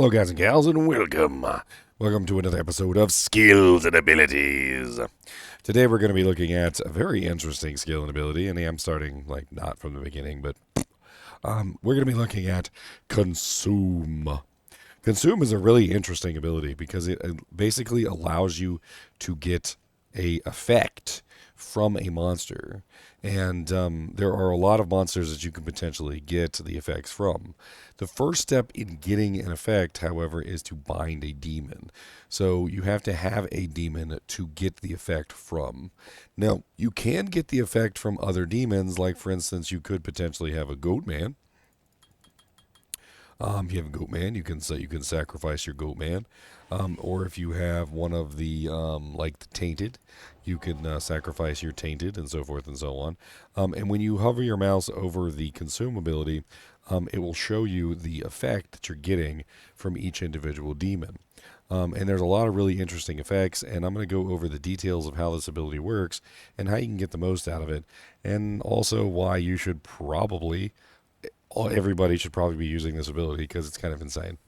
Hello, guys and gals, and welcome. Welcome to another episode of Skills and Abilities. Today, we're going to be looking at a very interesting skill and ability, and I'm starting, not from the beginning, but we're going to be looking at Consume. Consume is a really interesting ability because it basically allows you to get a effect from a monster. And there are a lot of monsters that you can potentially get the effects from. The first step in getting an effect, however, is to bind a demon. So you have to have a demon to get the effect from. Now, you can get the effect from other demons, like for instance, you could potentially have a goat man. If you have a goat man, you can sacrifice your goat man, or if you have one of the the tainted, you can sacrifice your tainted, and so forth and so on. And when you hover your mouse over the consume ability, it will show you the effect that you're getting from each individual demon. And there's a lot of really interesting effects, and I'm going to go over the details of how this ability works and how you can get the most out of it, and also why you should probably everybody should probably be using this ability because it's kind of insane.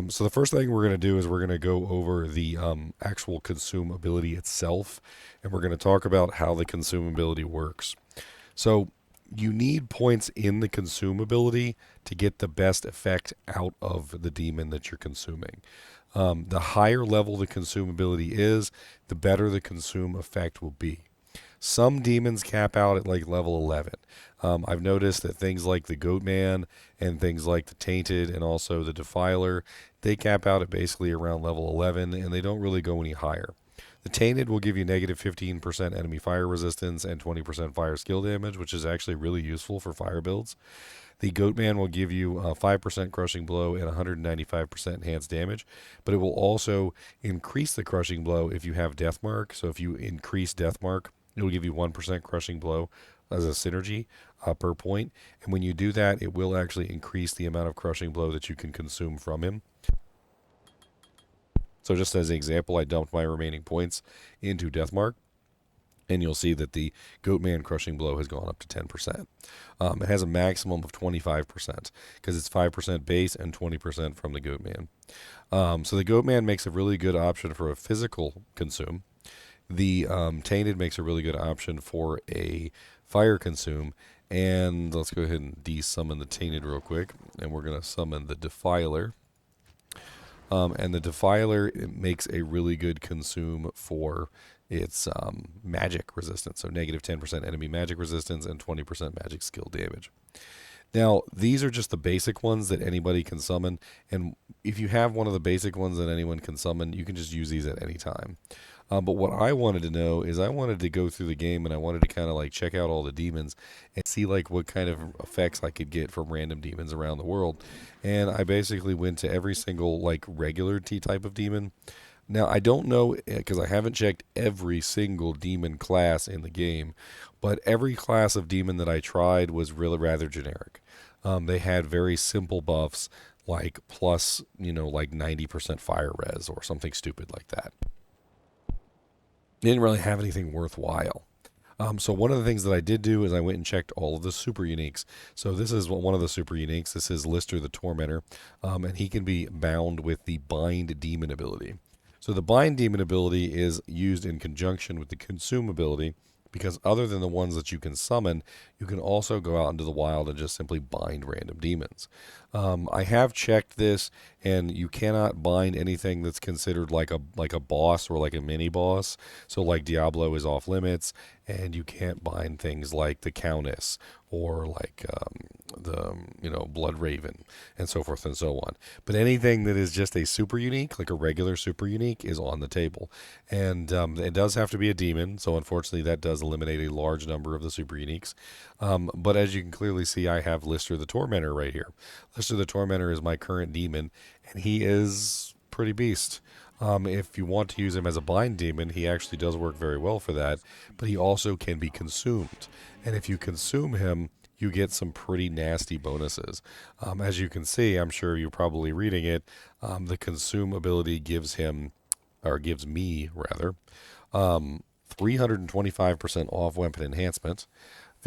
So the first thing we're going to do is we're going to go over the actual consume ability itself, and we're going to talk about how the consume ability works. So you need points in the consume ability to get the best effect out of the demon that you're consuming. The higher level the consume ability is, the better the consume effect will be. Some demons cap out at level 11. I've noticed that things like the Goat Man and things like the Tainted and also the Defiler, they cap out at basically around level 11, and they don't really go any higher. The Tainted will give you negative 15% enemy fire resistance and 20% fire skill damage, which is actually really useful for fire builds. The Goat Man will give you 5% crushing blow and 195% enhanced damage, but it will also increase the crushing blow if you have Death Mark. So if you increase Death Mark, it will give you 1% crushing blow as a synergy per point. And when you do that, it will actually increase the amount of crushing blow that you can consume from him. So just as an example, I dumped my remaining points into Deathmark, and you'll see that the Goatman crushing blow has gone up to 10%. It has a maximum of 25% because it's 5% base and 20% from the Goatman. So the Goatman makes a really good option for a physical consume. The Tainted makes a really good option for a fire consume. And let's go ahead and de-summon the Tainted real quick. And we're going to summon the Defiler. And the Defiler, it makes a really good consume for its magic resistance. So negative 10% enemy magic resistance and 20% magic skill damage. Now, these are just the basic ones that anybody can summon. And if you have one of the basic ones that anyone can summon, you can just use these at any time. But what I wanted to know is I wanted to go through the game and I wanted to kind of check out all the demons and see what kind of effects I could get from random demons around the world. And I basically went to every single regular T type of demon. Now, I don't know because I haven't checked every single demon class in the game, but every class of demon that I tried was really rather generic. They had very simple buffs like plus, 90% fire res or something stupid like that. Didn't really have anything worthwhile. So one of the things that I did do is I went and checked all of the super uniques. So this is one of the super uniques. This is Listister the Tormentor, and he can be bound with the Bind Demon ability. So the Bind Demon ability is used in conjunction with the Consume ability because other than the ones that you can summon, you can also go out into the wild and just simply bind random demons. I have checked this, and you cannot bind anything that's considered like a boss or like a mini boss. So Diablo is off limits, and you can't bind things like the Countess or the Blood Raven and so forth and so on. But anything that is just a super unique, like a regular super unique, is on the table. And it does have to be a demon, so unfortunately that does eliminate a large number of the super uniques. But as you can clearly see, I have Listister the Tormentor right here. Listister the Tormentor is my current demon, and he is pretty beast. If you want to use him as a bind demon, he actually does work very well for that, but he also can be consumed. And if you consume him, you get some pretty nasty bonuses. As you can see, I'm sure you're probably reading it, the consume ability gives me 325% off weapon enhancement,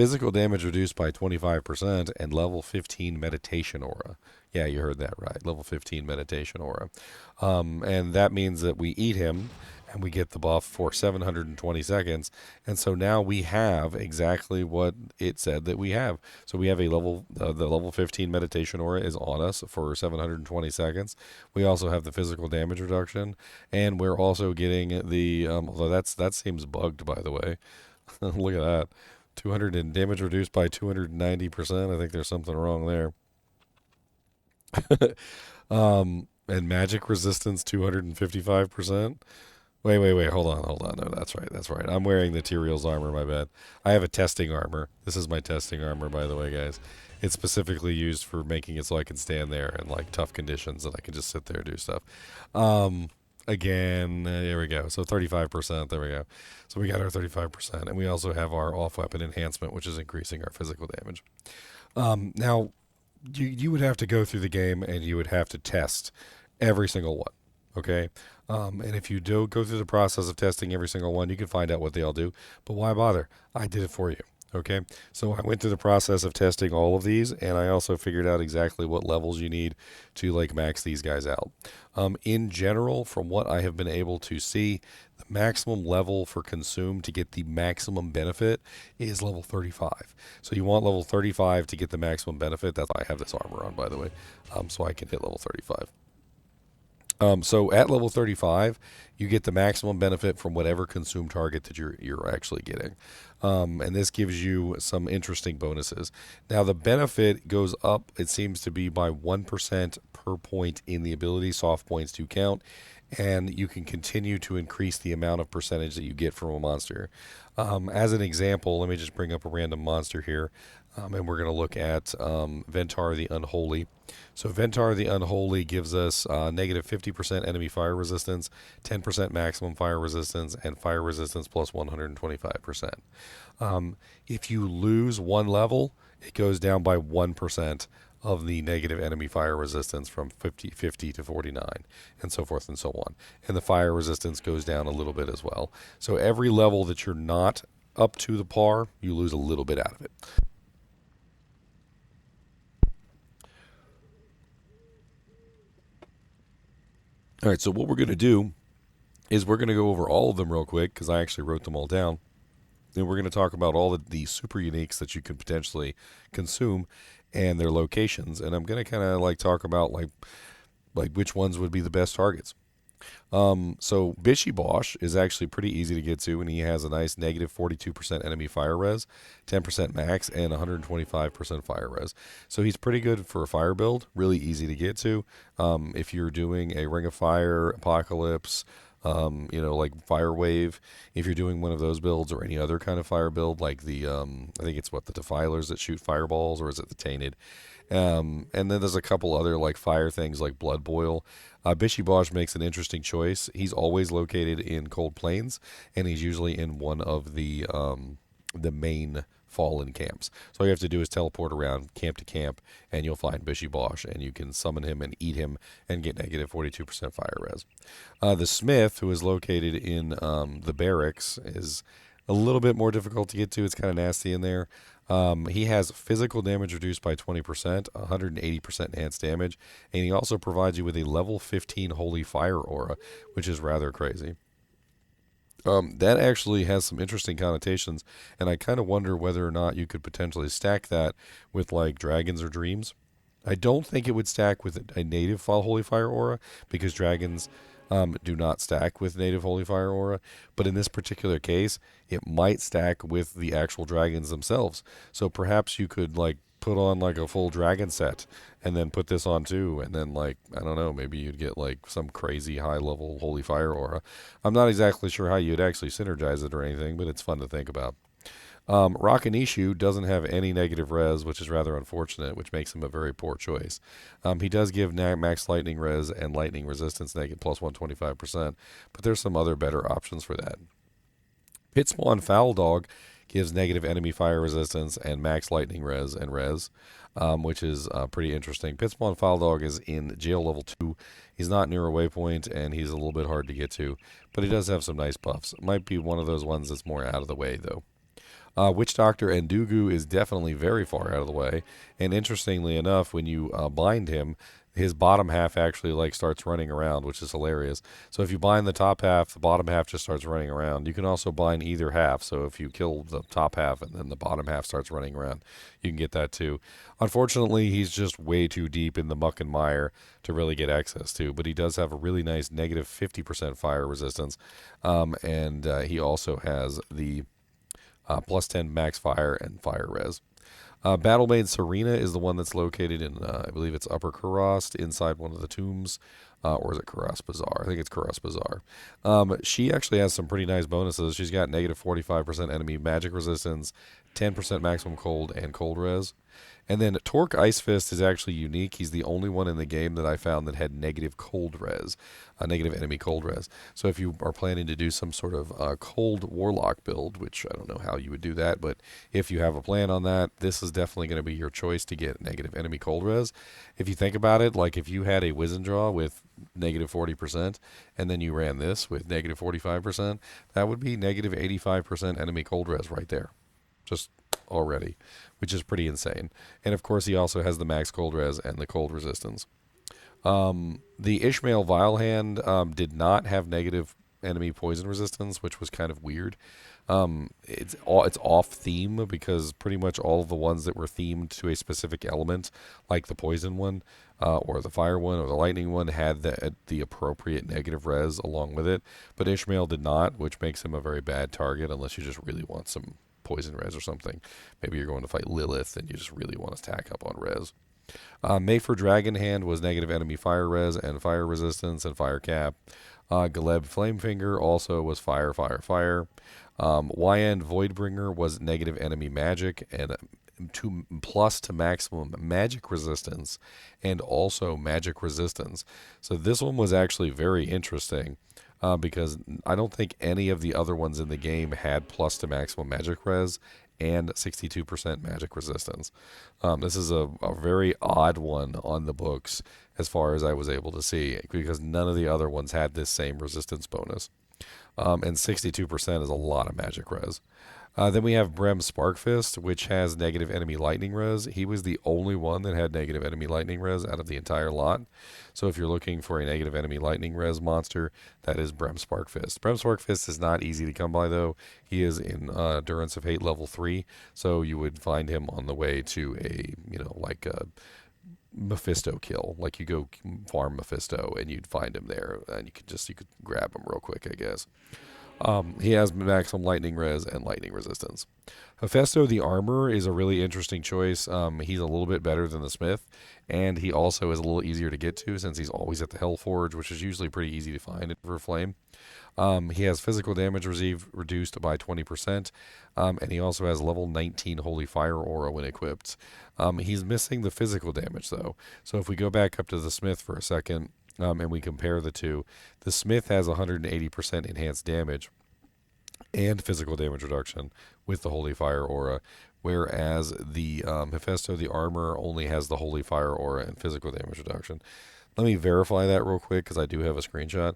physical damage reduced by 25%, and level 15 meditation aura. Yeah, you heard that right. Level 15 meditation aura. And that means that we eat him and we get the buff for 720 seconds. And so now we have exactly what it said that we have. So we have a level, the level 15 meditation aura is on us for 720 seconds. We also have the physical damage reduction, and we're also getting the, although that seems bugged, by the way. Look at that. 200 and damage reduced by 290%. I think there's something wrong there. And magic resistance 255%. Wait. Hold on. No, that's right. I'm wearing the Tyrael's armor, my bad. I have a testing armor. This is my testing armor, by the way, guys. It's specifically used for making it so I can stand there in like tough conditions and I can just sit there and do stuff. Again, there we go. So 35%, there we go. So we got our 35%, and we also have our off-weapon enhancement, which is increasing our physical damage. Now, you would have to go through the game and you would have to test every single one, okay? And if you do go through the process of testing every single one, you can find out what they all do. But why bother? I did it for you, okay? So I went through the process of testing all of these, and I also figured out exactly what levels you need to like max these guys out. In general, from what I have been able to see, the maximum level for consume to get the maximum benefit is level 35. So you want level 35 to get the maximum benefit. That's why I have this armor on, by the way, so I can hit level 35. So at level 35, you get the maximum benefit from whatever consume target that you're actually getting. And this gives you some interesting bonuses. Now the benefit goes up, it seems to be by 1% per point in the ability. Soft points do count. And you can continue to increase the amount of percentage that you get from a monster. As an example, let me just bring up a random monster here. And we're going to look at Ventar the Unholy. So Ventar the Unholy gives us negative 50% enemy fire resistance, 10% maximum fire resistance, and fire resistance plus 125%. If you lose one level, it goes down by 1% of the negative enemy fire resistance from 50 to 49, and so forth and so on. And the fire resistance goes down a little bit as well. So every level that you're not up to the par, you lose a little bit out of it. All right, so what we're going to do is we're going to go over all of them real quick because I actually wrote them all down. And we're going to talk about all of the super uniques that you could potentially consume and their locations. And I'm going to kind of like talk about like which ones would be the best targets. So Bishibosh is actually pretty easy to get to, and he has a nice negative 42% enemy fire res, 10% max, and 125% fire res. So he's pretty good for a fire build, really easy to get to. If you're doing a Ring of Fire, Apocalypse, like Fire Wave, if you're doing one of those builds or any other kind of fire build, like the, I think it's the Defilers that shoot fireballs, or is it the Tainted? And then there's a couple other like fire things like Blood Boil. Bishibosh makes an interesting choice. He's always located in Cold Plains, and he's usually in one of the main fallen camps. So all you have to do is teleport around camp to camp, and you'll find Bishibosh, and you can summon him and eat him and get negative 42% fire res. The Smith, who is located in the barracks, is a little bit more difficult to get to. It's kind of nasty in there. He has physical damage reduced by 20%, 180% enhanced damage, and he also provides you with a level 15 Holy Fire aura, which is rather crazy. That actually has some interesting connotations, and I kind of wonder whether or not you could potentially stack that with like dragons or dreams. I don't think it would stack with a native Holy Fire aura, because dragons do not stack with native Holy Fire aura, but in this particular case, it might stack with the actual dragons themselves. So perhaps you could like put on like a full dragon set and then put this on too, and then like, I don't know, maybe you'd get like some crazy high level Holy Fire aura. I'm not exactly sure how you'd actually synergize it or anything, but it's fun to think about. Rakanishu doesn't have any negative res, which is rather unfortunate, which makes him a very poor choice. He does give max lightning res and lightning resistance negative plus 125%, but there's some other better options for that. Pitspawn Fouldog gives negative enemy fire resistance and max lightning res and res, which is pretty interesting. Pitspawn Fouldog is in jail level 2. He's not near a waypoint, and he's a little bit hard to get to, but he does have some nice buffs. It might be one of those ones that's more out of the way, though. Witch Doctor Endugu is definitely very far out of the way, and interestingly enough, when you bind him, his bottom half actually like starts running around, which is hilarious. So if you bind the top half, the bottom half just starts running around. You can also bind either half. So if you kill the top half and then the bottom half starts running around, you can get that too. Unfortunately, he's just way too deep in the muck and mire to really get access to, but he does have a really nice negative 50% fire resistance, and he also has the plus 10 max fire and fire res. Battle Maid Sarina is the one that's located in, I believe it's Upper Kurast, inside one of the tombs. Or is it Kurast Bazaar? I think it's Kurast Bazaar. She actually has some pretty nice bonuses. She's got negative 45% enemy magic resistance, 10% maximum cold, and cold res. And then Toorc IceFist is actually unique. He's the only one in the game that I found that had negative cold res, negative enemy cold res. So if you are planning to do some sort of cold Warlock build, which I don't know how you would do that, but if you have a plan on that, this is definitely going to be your choice to get negative enemy cold res. If you think about it, like if you had a Wizendraw with negative 40%, and then you ran this with negative 45%, that would be negative 85% enemy cold res right there. Just already, which is pretty insane. And of course, he also has the max cold res and the cold resistance. The Ismail Vilehand did not have negative enemy poison resistance, which was kind of weird. It's off theme because pretty much all of the ones that were themed to a specific element, like the poison one, or the fire one, or the lightning one, had the appropriate negative res along with it. But Ishmael did not, which makes him a very bad target unless you just really want some poison res or something. Maybe you're going to fight Lilith and you just really want to stack up on res. Maffer Dragonhand was negative enemy fire res and fire resistance and fire cap. Galeb Flamefinger also was fire, fire, fire. Wyand Voidbringer was negative enemy magic and plus to maximum magic resistance and also magic resistance. So this one was actually very interesting. Because I don't think any of the other ones in the game had plus to maximum magic res and 62% magic resistance. This is a very odd one on the books as far as I was able to see, because none of the other ones had this same resistance bonus. And 62% is a lot of magic res. Then we have Brem Sparkfist, which has negative enemy lightning res. He was the only one that had negative enemy lightning res out of the entire lot. So if you're looking for a negative enemy lightning res monster, that is Brem Sparkfist. Brem Sparkfist is not easy to come by, though. He is in Endurance of Hate level 3, so you would find him on the way to a, like a Mephisto kill. Like you go farm Mephisto and you'd find him there, and you could grab him real quick, I guess. He has maximum lightning res and lightning resistance. Hephaestus the Armorer is a really interesting choice. He's a little bit better than the Smith, and he also is a little easier to get to since he's always at the Hellforge, which is usually pretty easy to find for Flame. He has physical damage reduced by 20%, and he also has level 19 Holy Fire Aura when equipped. He's missing the physical damage, though. So if we go back up to the Smith for a second, and we compare the two, the Smith has 180% enhanced damage and physical damage reduction with the Holy Fire Aura, whereas the Hephaestus the Armor only has the Holy Fire Aura and physical damage reduction. Let me verify that real quick because I do have a screenshot.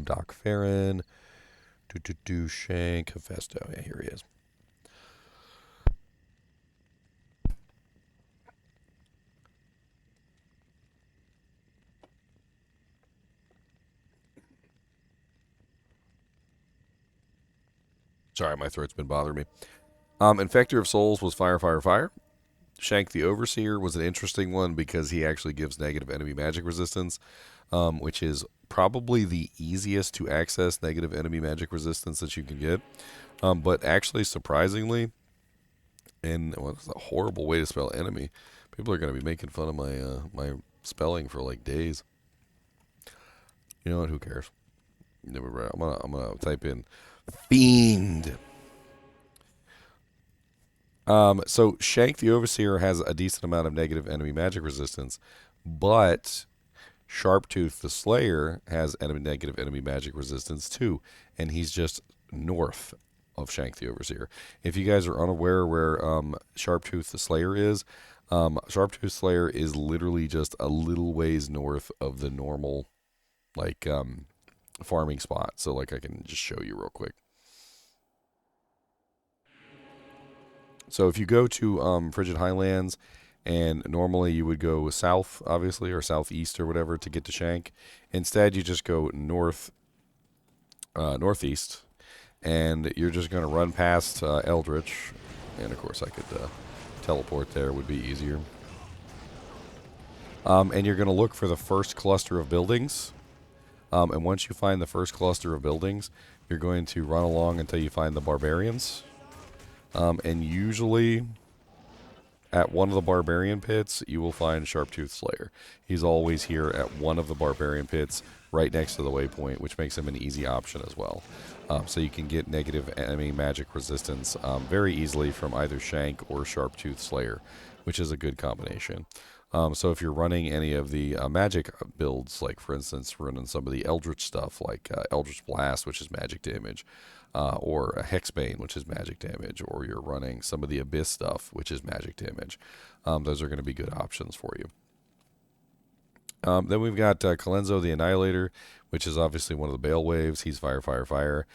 Doc Farron, Shank, Hephaestus. Yeah, here he is. Sorry, my throat's been bothering me. Infector of Souls was fire, fire, fire. Shank the Overseer was an interesting one because he actually gives negative enemy magic resistance, which is probably the easiest to access negative enemy magic resistance that you can get. But actually, surprisingly, and it's a horrible way to spell enemy. People are going to be making fun of my spelling for like days. You know what? Who cares? Never. I'm gonna type in fiend. So Shank the Overseer has a decent amount of negative enemy magic resistance, but Sharptooth the Slayer has negative enemy magic resistance too, and he's just north of Shank the Overseer. If you guys are unaware where Sharptooth the Slayer is, Sharptooth Slayer is literally just a little ways north of the normal, like farming spot. So like I can just show you real quick. So if you go to Frigid Highlands, and normally you would go south, obviously, or southeast or whatever to get to Shank. Instead, you just go northeast, and you're just going to run past Eldritch. And of course, I could teleport there; would be easier. And you're going to look for the first cluster of buildings. And once you find the first cluster of buildings, you're going to run along until you find the barbarians. And usually, at one of the barbarian pits, you will find Sharptooth Slayer. He's always here at one of the barbarian pits, right next to the waypoint, which makes him an easy option as well. So you can get negative enemy magic resistance very easily from either Shank or Sharptooth Slayer, which is a good combination. So if you're running any of the magic builds, like for instance running some of the Eldritch stuff, like Eldritch Blast, which is magic damage, or a Hexbane, which is magic damage, or you're running some of the Abyss stuff, which is magic damage, those are going to be good options for you. Then we've got Kalenzo the Annihilator, which is obviously one of the Bale Waves. He's fire, fire, fire.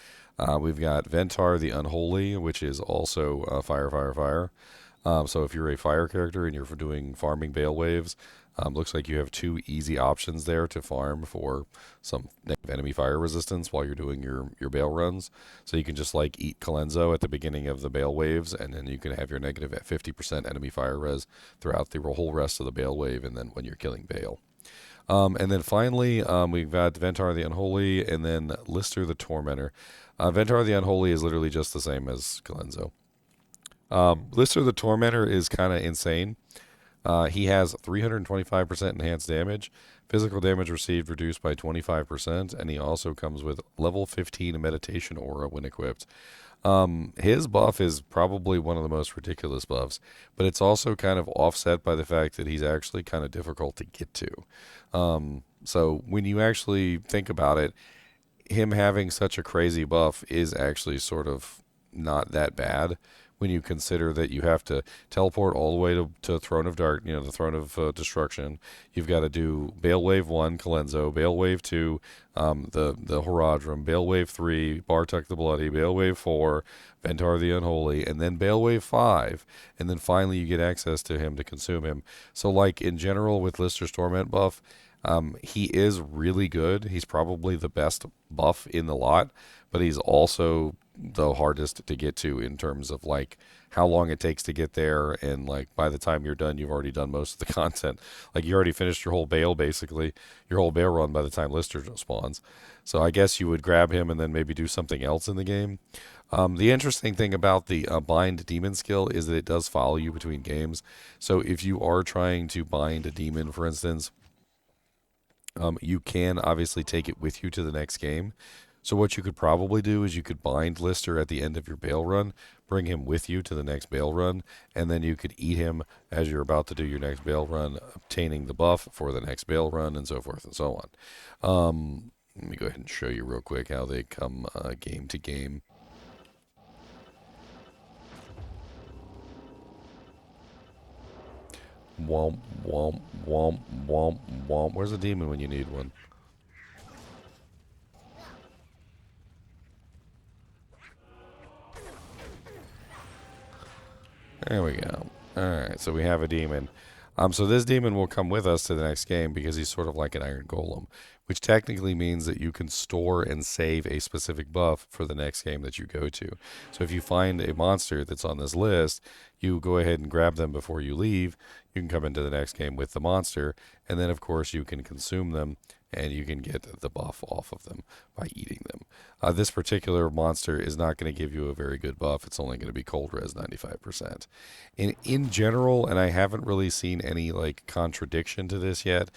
We've got Ventar the Unholy, which is also fire, fire, fire. So if you're a fire character and you're doing farming Bale Waves, looks like you have two easy options there to farm for some negative enemy fire resistance while you're doing your Bale runs. So you can just like eat Kalenzo at the beginning of the Bale Waves, and then you can have your negative at 50% enemy fire res throughout the whole rest of the Bale Wave, and then when you're killing Bale. And then finally, we've got Ventar the Unholy, and then Lister the Tormentor. Ventar the Unholy is literally just the same as Kalenzo. Lister the Tormentor is kind of insane. He has 325% enhanced damage, physical damage received reduced by 25%, and he also comes with level 15 meditation aura when equipped. His buff is probably one of the most ridiculous buffs, but it's also kind of offset by the fact that he's actually kind of difficult to get to. So when you actually think about it, him having such a crazy buff is actually sort of not that bad when you consider that you have to teleport all the way to Throne of Dark, the Throne of Destruction. You've got to do Bale Wave 1, Kalenzo, Bale Wave 2, the Horadrim, Bale Wave 3, Bartuk the Bloody, Bale Wave 4, Ventar the Unholy, and then Bale Wave 5, and then finally you get access to him to consume him. So like in general with Lister's Torment buff, he is really good. He's probably the best buff in the lot, but he's also the hardest to get to in terms of like how long it takes to get there, and like by the time you're done, you've already done most of the content. Like you already finished your whole Bale, basically your whole Bale run by the time Lister spawns. So I guess you would grab him and then maybe do something else in the game. The interesting thing about the bind demon skill is that it does follow you between games. So if you are trying to bind a demon, for instance, you can obviously take it with you to the next game. So what you could probably do is you could bind Lister at the end of your Bale run, bring him with you to the next Bale run, and then you could eat him as you're about to do your next Bale run, obtaining the buff for the next Bale run, and so forth and so on. Let me go ahead and show you real quick how they come game to game. Womp, womp, womp, womp, womp. Where's the demon when you need one? There we go. Alright, so we have a demon. So this demon will come with us to the next game because he's sort of like an Iron Golem, which technically means that you can store and save a specific buff for the next game that you go to. So if you find a monster that's on this list, you go ahead and grab them before you leave. You can come into the next game with the monster, and then of course you can consume them, and you can get the buff off of them by eating them. This particular monster is not going to give you a very good buff. It's only going to be cold res 95%. In general, and I haven't really seen any like contradiction to this yet,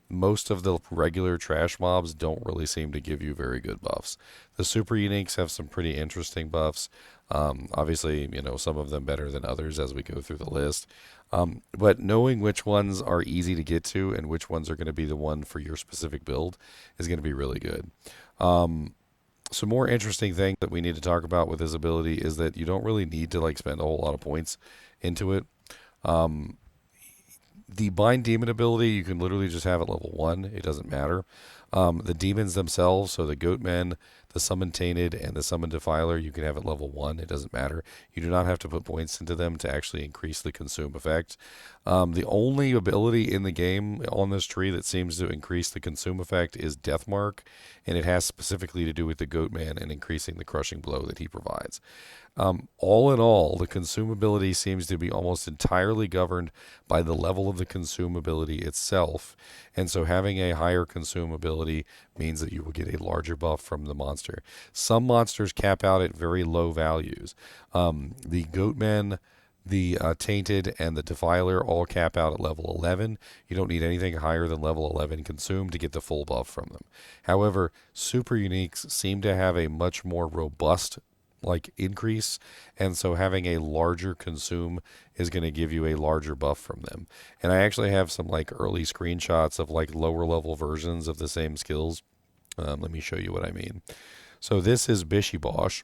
most of the regular trash mobs don't really seem to give you very good buffs. The super uniques have some pretty interesting buffs. Obviously, some of them better than others as we go through the list. But knowing which ones are easy to get to and which ones are going to be the one for your specific build is going to be really good. Some more interesting thing that we need to talk about with this ability is that you don't really need to like spend a whole lot of points into it. The Bind Demon ability, you can literally just have it level 1. It doesn't matter. The demons themselves, so the Goatmen, the Summon Tainted, and the Summon Defiler, you can have at level 1. It doesn't matter. You do not have to put points into them to actually increase the consume effect. The only ability in the game on this tree that seems to increase the consume effect is Deathmark, and it has specifically to do with the Goatman and increasing the crushing blow that he provides. All in all, the consumability seems to be almost entirely governed by the level of the consumability itself, and so having a higher consumability means that you will get a larger buff from the monster. Some monsters cap out at very low values. The Goatmen, the Tainted, and the Defiler all cap out at level 11. You don't need anything higher than level 11 consume to get the full buff from them. However, super uniques seem to have a much more robust increase, and so having a larger consume is going to give you a larger buff from them. And I actually have some early screenshots of lower level versions of the same skills. Let me show you what I mean. So this is Bishibosh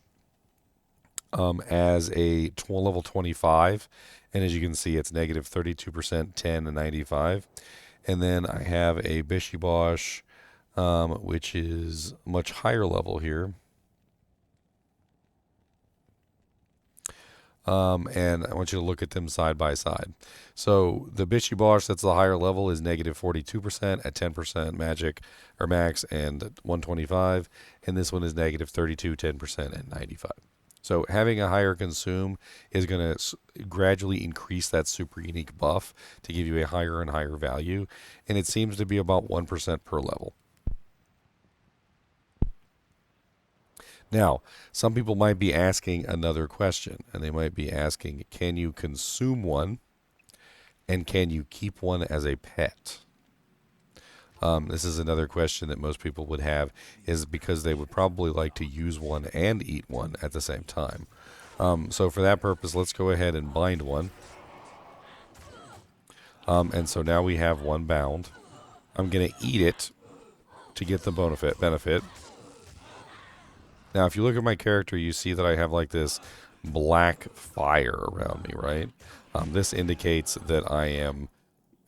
as a level 25, and as you can see, it's negative 32%, 10, and 95. And then I have a Bishibosh, which is much higher level here. And I want you to look at them side by side. So the Bishibosh, that's the higher level, is negative 42% at 10% magic or max and 125. And this one is negative 32, 10%, and 95. So having a higher consume is going to gradually increase that super unique buff to give you a higher and higher value. And it seems to be about 1% per level. Now, some people might be asking another question, and they might be asking, can you consume one, and can you keep one as a pet? This is another question that most people would have, is because they would probably like to use one and eat one at the same time. So for that purpose, let's go ahead and bind one. And so now we have one bound. I'm going to eat it to get the benefit. Now, if you look at my character, you see that I have this black fire around me, right? This indicates that I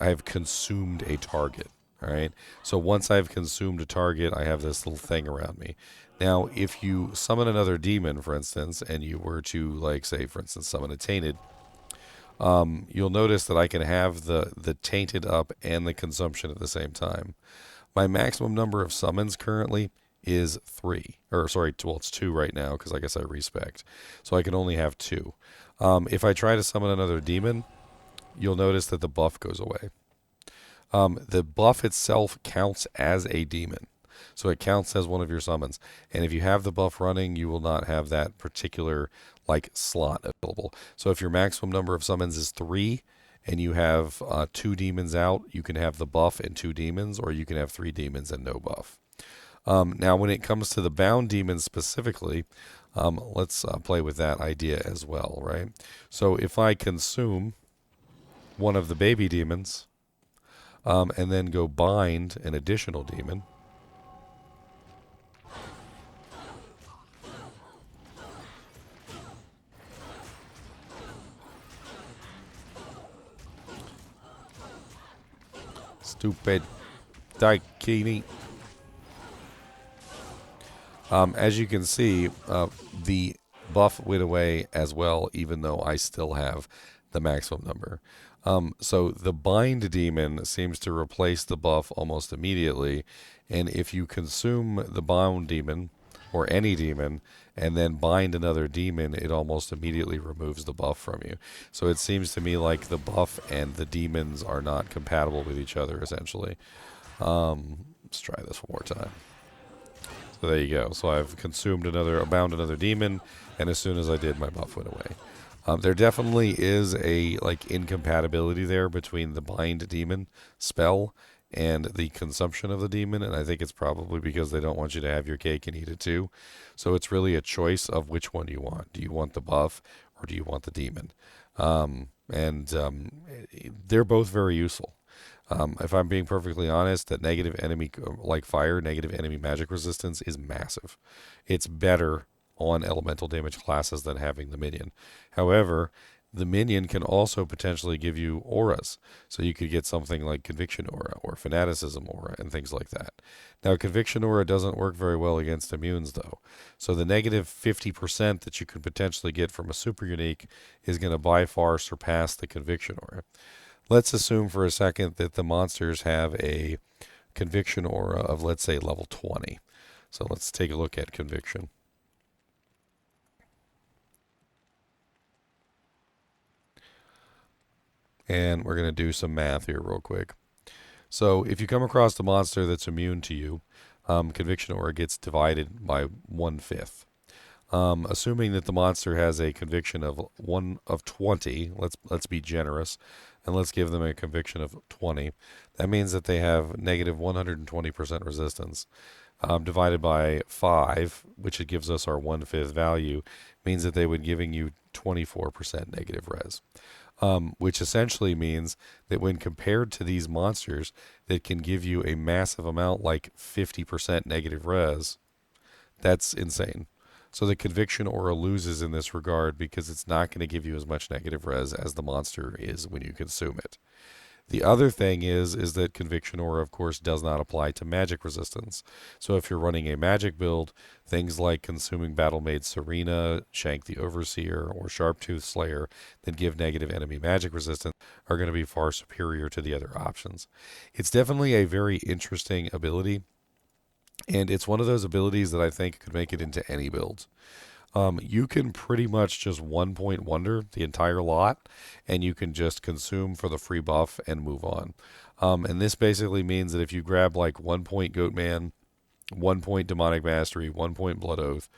have consumed a target, all right? So once I've consumed a target, I have this little thing around me. Now, if you summon another demon, for instance, and you were to, say, for instance, summon a Tainted, you'll notice that I can have the Tainted up and the consumption at the same time. My maximum number of summons currently is 3. It's 2 right now, because I guess I respec. So I can only have 2. If I try to summon another demon, you'll notice that the buff goes away. The buff itself counts as a demon. So it counts as one of your summons. And if you have the buff running, you will not have that particular slot available. So if your maximum number of summons is 3, and you have 2 demons out, you can have the buff and 2 demons, or you can have 3 demons and no buff. Now, when it comes to the bound demons specifically, let's play with that idea as well, right? So if I consume one of the baby demons, and then go bind an additional demon, stupid Daikini. As you can see, the buff went away as well, even though I still have the maximum number. So the bind demon seems to replace the buff almost immediately, and if you consume the bound demon, or any demon, and then bind another demon, it almost immediately removes the buff from you. So it seems to me like the buff and the demons are not compatible with each other, essentially. Let's try this one more time. So there you go. So I've bound another demon, and as soon as I did, my buff went away. There definitely is a incompatibility there between the bind demon spell and the consumption of the demon, and I think it's probably because they don't want you to have your cake and eat it too. So it's really a choice of which one you want. Do you want the buff, or do you want the demon? They're both very useful. If I'm being perfectly honest, that negative enemy, fire, negative enemy magic resistance is massive. It's better on elemental damage classes than having the minion. However, the minion can also potentially give you auras. So you could get something like Conviction Aura or Fanaticism Aura and things like that. Now, Conviction Aura doesn't work very well against immunes, though. So the negative 50% that you could potentially get from a super unique is going to by far surpass the Conviction Aura. Let's assume for a second that the monsters have a Conviction Aura of, let's say, level 20. So let's take a look at Conviction. And we're going to do some math here real quick. So if you come across a monster that's immune to you, Conviction Aura gets divided by 1/5. Assuming that the monster has a conviction of 20, let's be generous, and let's give them a conviction of 20. That means that they have negative 120% resistance. Divided by 5, which it gives us our 1/5 value, means that they would giving you 24% negative res. Which essentially means that when compared to these monsters that can give you a massive amount like 50% negative res, that's insane. So the Conviction Aura loses in this regard because it's not going to give you as much negative res as the monster is when you consume it. The other thing is that Conviction Aura, of course, does not apply to magic resistance. So if you're running a magic build, things like consuming Battle Maid Sarina, Shank the Overseer, or Sharptooth Slayer that give negative enemy magic resistance are going to be far superior to the other options. It's definitely a very interesting ability, and it's one of those abilities that I think could make it into any build. You can pretty much just 1-point wonder the entire lot, and you can just consume for the free buff and move on. And this basically means that if you grab like 1-point Goatman, 1-point Demonic Mastery, 1-point Blood Oath,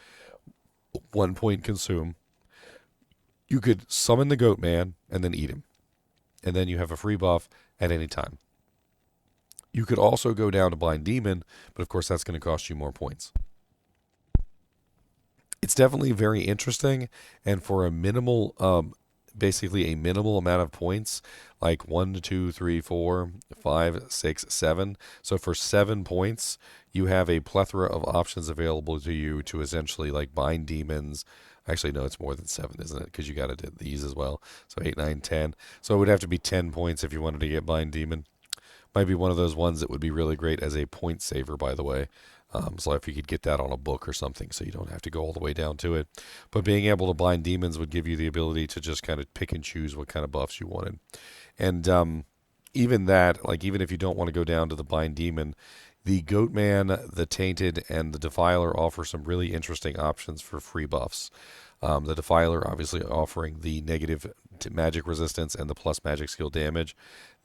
1-point Consume, you could summon the Goatman and then eat him. And then you have a free buff at any time. You could also go down to Blind Demon, but of course that's going to cost you more points. It's definitely very interesting, and for a minimal, basically a minimal amount of points, like 1, 2, 3, 4, 5, 6, 7. So for 7 points, you have a plethora of options available to you to essentially like bind demons. Actually, no, it's more than 7, isn't it? Because you got to do these as well. So 8, 9, 10. So it would have to be 10 points if you wanted to get bind demon. Might be one of those ones that would be really great as a point saver, by the way. So if you could get that on a book or something so you don't have to go all the way down to it. But being able to bind demons would give you the ability to just kind of pick and choose what kind of buffs you wanted. And even that, like even if you don't want to go down to the bind demon, the Goatman, the Tainted, and the Defiler offer some really interesting options for free buffs. The Defiler obviously offering the negative magic resistance and the plus magic skill damage.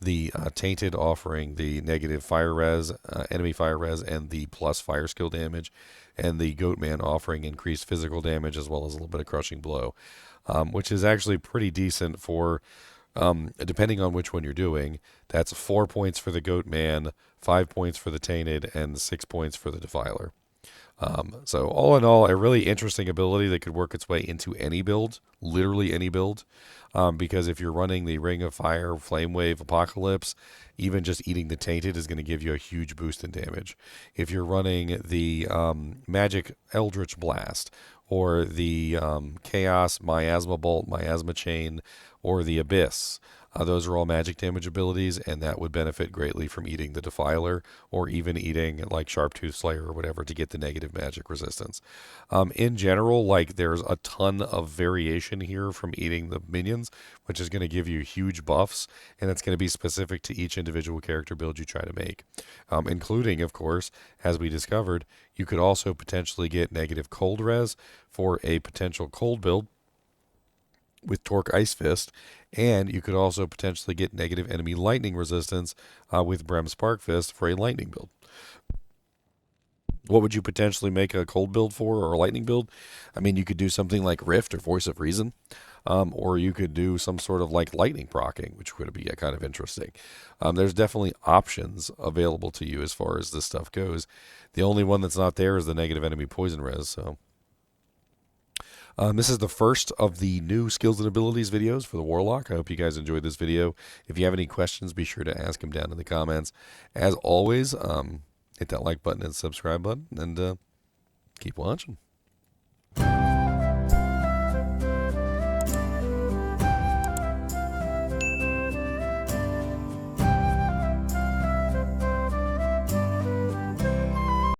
The Tainted offering the negative fire res, enemy fire res, and the plus fire skill damage. And the Goatman offering increased physical damage as well as a little bit of crushing blow, which is actually pretty decent for, depending on which one you're doing. That's 4 points for the Goatman, 5 points for the Tainted, and 6 points for the Defiler. So all in all, a really interesting ability that could work its way into any build, literally any build. Because if you're running the Ring of Fire, Flame Wave, Apocalypse, even just eating the Tainted is going to give you a huge boost in damage. If you're running the Magic Eldritch Blast, or the Chaos Miasma Bolt, Miasma Chain, or the Abyss, those are all magic damage abilities, and that would benefit greatly from eating the Defiler, or even eating like Sharptooth Slayer or whatever to get the negative magic resistance. In general, like there's a ton of variation here from eating the minions, which is going to give you huge buffs, and it's going to be specific to each individual character build you try to make. Including, of course, as we discovered, you could also potentially get negative cold res for a potential cold build with Toorc IceFist, and you could also potentially get negative enemy lightning resistance with Brem Sparkfist for a lightning build. What would you potentially make a cold build for, or a lightning build? I mean, you could do something like Rift or Voice of Reason, or you could do some sort of like lightning proccing, which would be kind of interesting. There's definitely options available to you as far as this stuff goes. The only one that's not there is the negative enemy poison res, so... this is the first of the new skills and abilities videos for the Warlock. I hope you guys enjoyed this video. If you have any questions, be sure to ask them down in the comments. As always, hit that like button and subscribe button, and keep watching.